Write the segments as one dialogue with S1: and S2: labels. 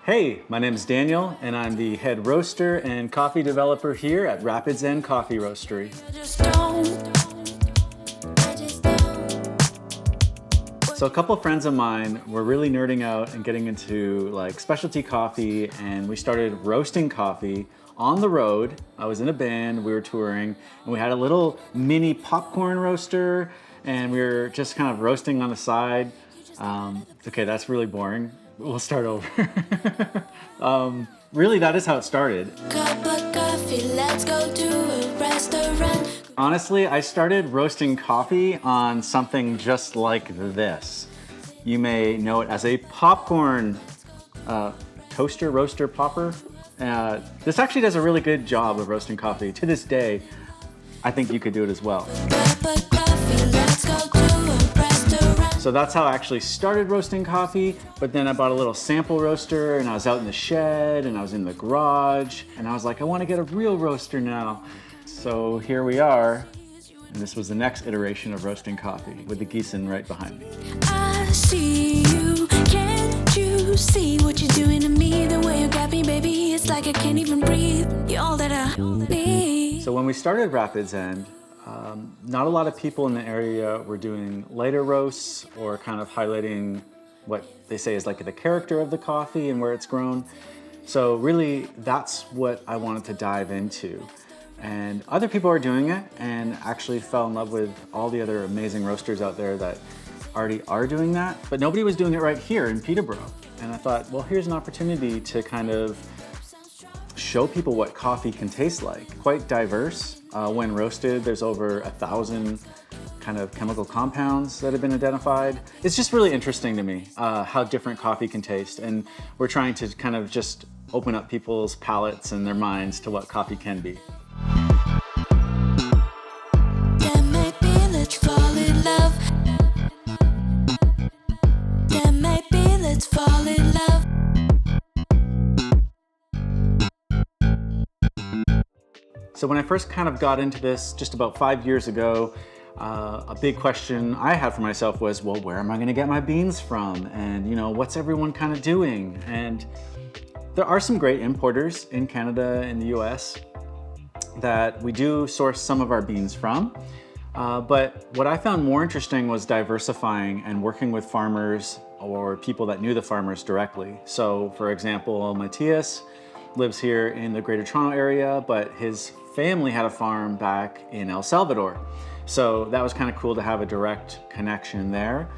S1: Hey, my name is Daniel, and I'm the head roaster and coffee developer here at Rapids End Coffee Roastery. So a couple friends of mine were really nerding out and getting into like specialty coffee, and we started roasting coffee on the road. I was in a band, we were touring, and we had a little mini popcorn roaster, and we were just kind of roasting on the side. Okay, that's really boring. We'll start over. Really, that is how it started.
S2: Cup of coffee, let's go to a restaurant.
S1: Honestly, I started roasting coffee on something just like this. You may know it as a popcorn toaster, roaster, popper. This actually does a really good job of roasting coffee. To this day, I think you could do it as well.
S2: Cup of coffee, let's go to a restaurant.
S1: So that's how I actually started roasting coffee, but then I bought a little sample roaster and I was out in the shed and I was in the garage and I was like, I want to get a real roaster now. So here we are, and this was the next iteration of roasting coffee with the Gießen right behind me.
S2: I see you, can't you see what you're doing to me? The way you got me, baby, it's like I can't even breathe. You're all that I need.
S1: So when we started Rapids End, not a lot of people in the area were doing later roasts or kind of highlighting what they say is like the character of the coffee and where it's grown. So really, that's what I wanted to dive into. And other people are doing it and actually fell in love with all the other amazing roasters out there that already are doing that, but nobody was doing it right here in Peterborough. And I thought, well, here's an opportunity to kind of show people what coffee can taste like. Quite diverse. When roasted, there's over 1,000 kind of chemical compounds that have been identified. It's just really interesting to me how different coffee can taste. And we're trying to kind of just open up people's palates and their minds to what coffee can be.
S2: Yeah, maybe let's fall in love. Yeah, maybe let's fall in love.
S1: So when I first kind of got into this just about 5 years ago, a big question I had for myself was, well, where am I going to get my beans from? And, you know, what's everyone kind of doing? And there are some great importers in Canada and the US that we do source some of our beans from. But what I found more interesting was diversifying and working with farmers or people that knew the farmers directly. So for example, Matthias lives here in the Greater Toronto area, but his family had a farm back in El Salvador. So that was kind of cool to have a direct connection there.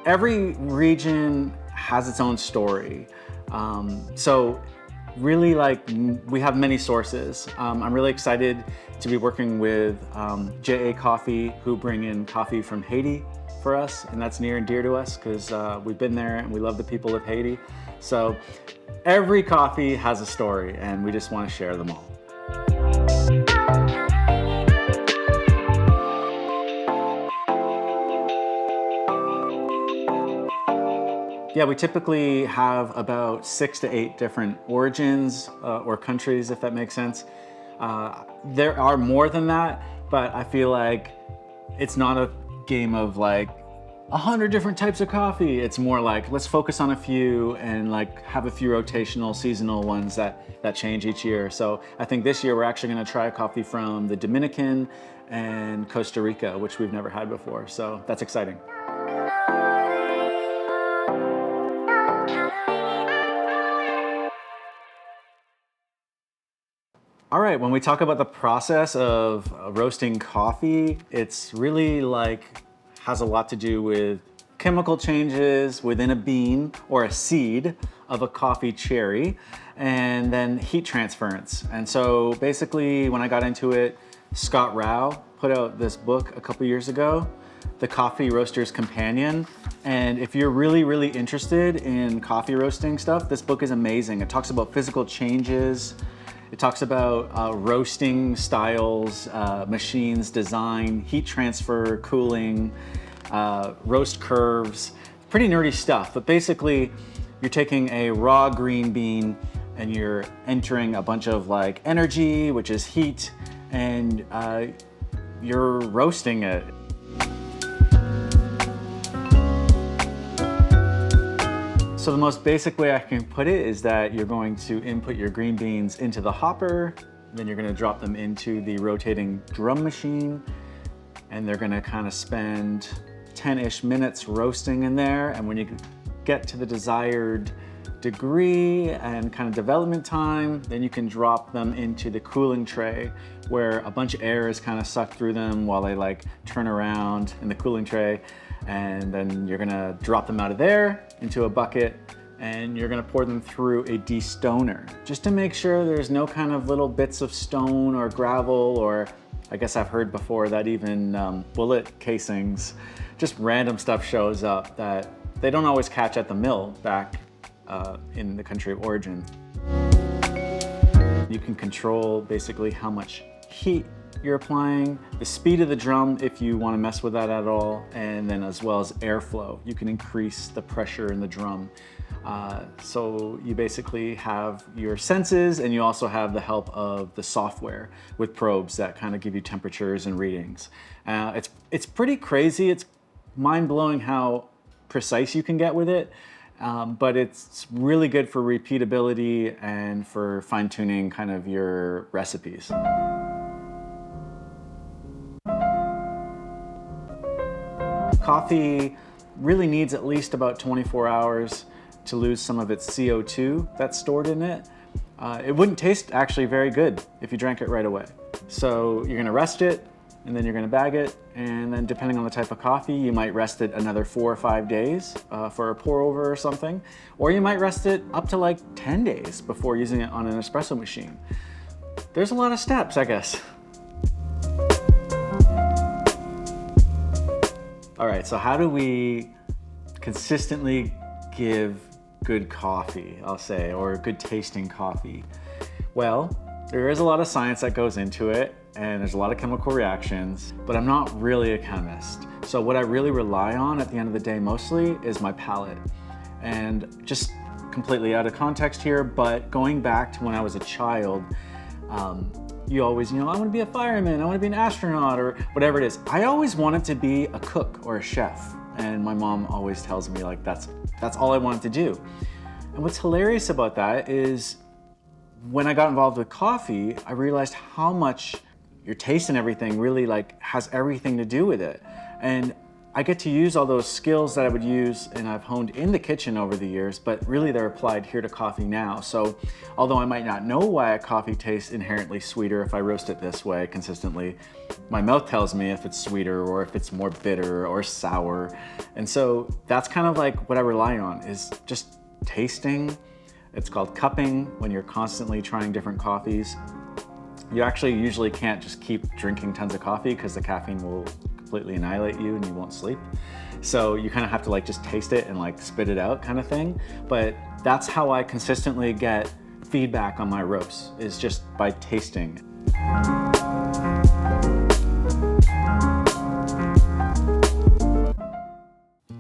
S1: Every region has its own story. So really, like, we have many sources. I'm really excited to be working with JA Coffee, who bring in coffee from Haiti for us, and that's near and dear to us because we've been there and we love the people of Haiti. So every coffee has a story and we just want to share them all. Yeah, we typically have about 6 to 8 different origins or countries, if that makes sense. There are more than that, but I feel like it's not a game of like 100 different types of coffee. It's more like, let's focus on a few and like have a few rotational, seasonal ones that change each year. So I think this year we're actually gonna try a coffee from the Dominican and Costa Rica, which we've never had before. So that's exciting. All right, when we talk about the process of roasting coffee, it's really like has a lot to do with chemical changes within a bean or a seed of a coffee cherry, and then heat transference. And so basically when I got into it, Scott Rao put out this book a couple years ago, The Coffee Roaster's Companion. And if you're really, really interested in coffee roasting stuff, this book is amazing. It talks about physical changes. It talks about roasting styles, machines, design, heat transfer, cooling, roast curves, pretty nerdy stuff. But basically, you're taking a raw green bean and you're entering a bunch of like energy, which is heat, and you're roasting it. So the most basic way I can put it is that you're going to input your green beans into the hopper, then you're gonna drop them into the rotating drum machine, and they're gonna kind of spend 10-ish minutes roasting in there. And when you get to the desired degree and kind of development time, then you can drop them into the cooling tray where a bunch of air is kind of sucked through them while they like turn around in the cooling tray. And then you're gonna drop them out of there into a bucket, and you're gonna pour them through a destoner just to make sure there's no kind of little bits of stone or gravel, or I guess I've heard before that even bullet casings, just random stuff shows up that they don't always catch at the mill back in the country of origin. You can control basically how much heat you're applying, the speed of the drum if you want to mess with that at all, and then as well as airflow. You can increase the pressure in the drum. So you basically have your senses, and you also have the help of the software with probes that kind of give you temperatures and readings. It's pretty crazy. It's mind-blowing how precise you can get with it, but it's really good for repeatability and for fine-tuning kind of your recipes. Coffee really needs at least about 24 hours to lose some of its CO2 that's stored in it. It wouldn't taste actually very good if you drank it right away. So you're gonna rest it, and then you're gonna bag it, and then depending on the type of coffee, you might rest it another 4 or 5 days for a pour over or something, or you might rest it up to like 10 days before using it on an espresso machine. There's a lot of steps, I guess. All right, so how do we consistently give good coffee, I'll say, or good tasting coffee? Well, there is a lot of science that goes into it, and there's a lot of chemical reactions, but I'm not really a chemist. So what I really rely on at the end of the day mostly is my palate. And just completely out of context here, but going back to when I was a child, you always, I want to be a fireman, I want to be an astronaut, or whatever it is. I always wanted to be a cook or a chef. And my mom always tells me like that's all I wanted to do. And what's hilarious about that is when I got involved with coffee, I realized how much your taste and everything really like has everything to do with it. And I get to use all those skills that I would use and I've honed in the kitchen over the years, but really they're applied here to coffee now. So although I might not know why a coffee tastes inherently sweeter if I roast it this way consistently, my mouth tells me if it's sweeter or if it's more bitter or sour. And so that's kind of like what I rely on, is just tasting. It's called cupping when you're constantly trying different coffees. You actually usually can't just keep drinking tons of coffee because the caffeine will completely annihilate you and you won't sleep. So you kind of have to like just taste it and like spit it out kind of thing. But that's how I consistently get feedback on my roasts, is just by tasting.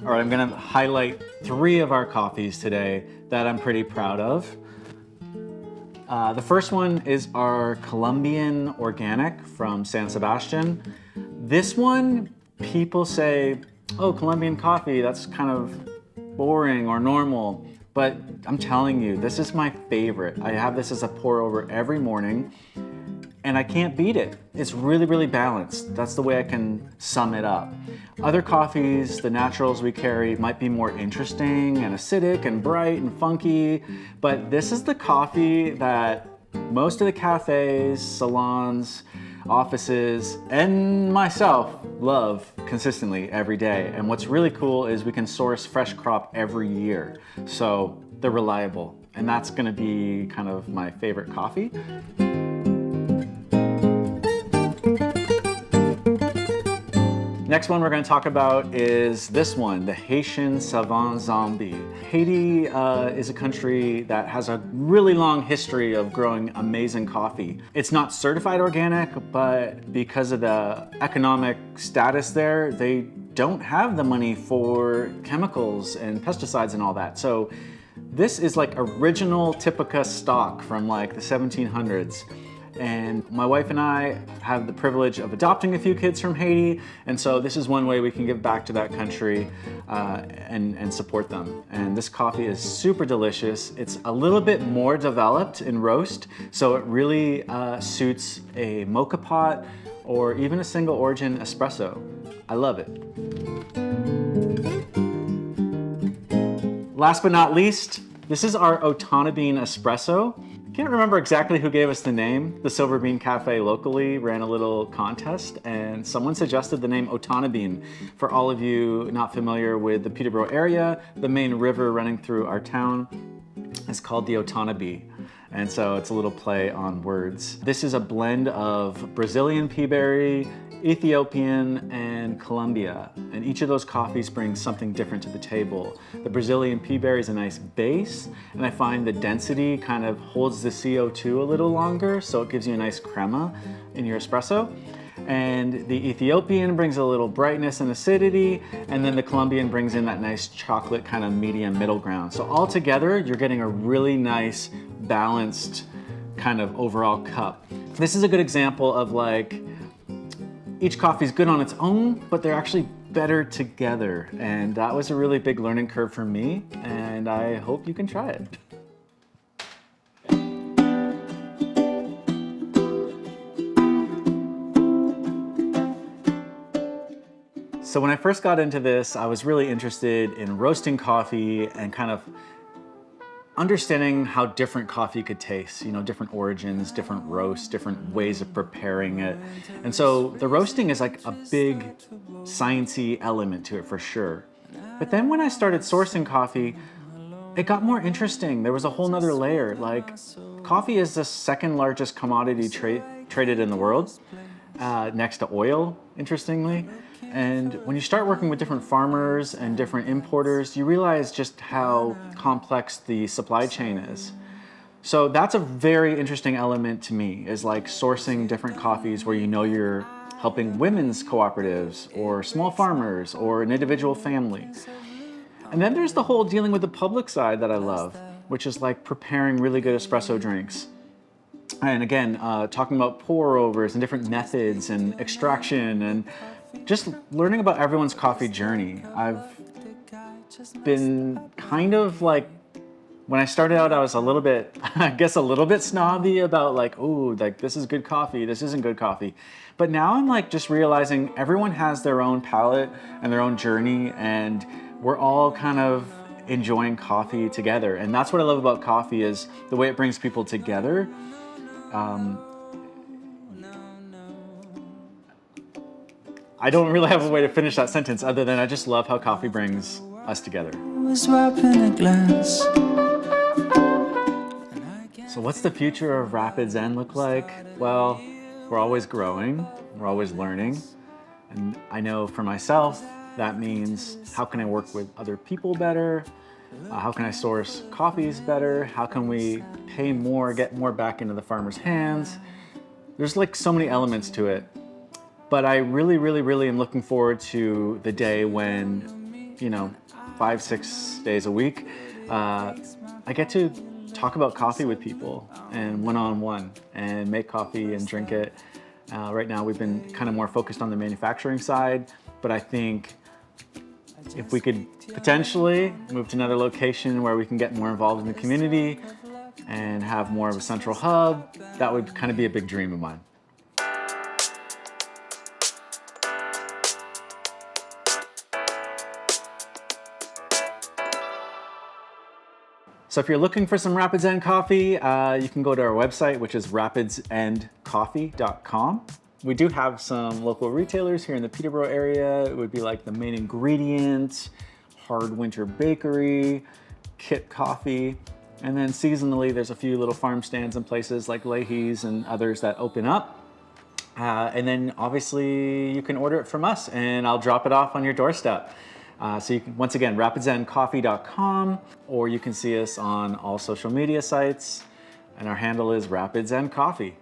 S1: All right, I'm gonna highlight 3 of our coffees today that I'm pretty proud of. The first one is our Colombian Organic from San Sebastian. This one, people say, oh, Colombian coffee, that's kind of boring or normal. But I'm telling you, this is my favorite. I have this as a pour over every morning, and I can't beat it. It's really, really balanced. That's the way I can sum it up. Other coffees, the naturals we carry, might be more interesting and acidic and bright and funky, but this is the coffee that most of the cafes, salons, offices, and myself love consistently every day. And what's really cool is we can source fresh crop every year. So they're reliable, and that's gonna be kind of my favorite coffee. Next one we're going to talk about is this one, the Haitian Savant Zombie. Haiti is a country that has a really long history of growing amazing coffee. It's not certified organic, but because of the economic status there, they don't have the money for chemicals and pesticides and all that. So this is like original Typica stock from like the 1700s. And my wife and I have the privilege of adopting a few kids from Haiti, and so this is one way we can give back to that country and support them. And this coffee is super delicious. It's a little bit more developed in roast, so it really suits a mocha pot or even a single origin espresso. I love it. Last but not least, this is our Otana Bean Espresso. Can't remember exactly who gave us the name. The Silver Bean Cafe locally ran a little contest and someone suggested the name Otana Bean. For all of you not familiar with the Peterborough area, the main river running through our town is called the Otana Bee. And so it's a little play on words. This is a blend of Brazilian pea berry, Ethiopian, and Colombia. And each of those coffees brings something different to the table. The Brazilian pea berry is a nice base, and I find the density kind of holds the CO2 a little longer, so it gives you a nice crema in your espresso. And the Ethiopian brings a little brightness and acidity, and then the Colombian brings in that nice chocolate kind of medium middle ground. So all together, you're getting a really nice, balanced kind of overall cup. This is a good example of like, each coffee is good on its own, but they're actually better together. And that was a really big learning curve for me, and I hope you can try it. So when I first got into this, I was really interested in roasting coffee and kind of understanding how different coffee could taste, you know, different origins, different roasts, different ways of preparing it. And so the roasting is like a big sciencey element to it for sure. But then when I started sourcing coffee, it got more interesting. There was a whole nother layer. Like, coffee is the second largest commodity traded in the world, next to oil, interestingly. And when you start working with different farmers and different importers, you realize just how complex the supply chain is. So that's a very interesting element to me, is like sourcing different coffees where you know you're helping women's cooperatives or small farmers or an individual family. And then there's the whole dealing with the public side that I love, which is like preparing really good espresso drinks. And again, talking about pour overs and different methods and extraction and just learning about everyone's coffee journey. I've been kind of like, when I started out, I was a little bit, I guess a little bit snobby about like, oh, like this is good coffee, this isn't good coffee. But now I'm like just realizing everyone has their own palate and their own journey, and we're all kind of enjoying coffee together. And that's what I love about coffee, is the way it brings people together. I don't really have a way to finish that sentence other than I just love how coffee brings us together. So what's the future of Rapids End look like? Well, we're always growing, we're always learning. And I know for myself, that means how can I work with other people better? How can I source coffees better? How can we pay more, get more back into the farmer's hands? There's like so many elements to it. But I really, really, really am looking forward to the day when, you know, 5-6 days a week, I get to talk about coffee with people and one-on-one and make coffee and drink it. Right now we've been kind of more focused on the manufacturing side, but I think if we could potentially move to another location where we can get more involved in the community and have more of a central hub, that would kind of be a big dream of mine. So if you're looking for some Rapids End coffee, you can go to our website, which is rapidsendcoffee.com. We do have some local retailers here in the Peterborough area. It would be like the Main Ingredient, Hard Winter Bakery, Kit Coffee, and then seasonally there's a few little farm stands and places like Leahy's and others that open up. And then obviously you can order it from us and I'll drop it off on your doorstep. So you can, once again, rapidsendcoffee.com, or you can see us on all social media sites, and our handle is Rapids End Coffee.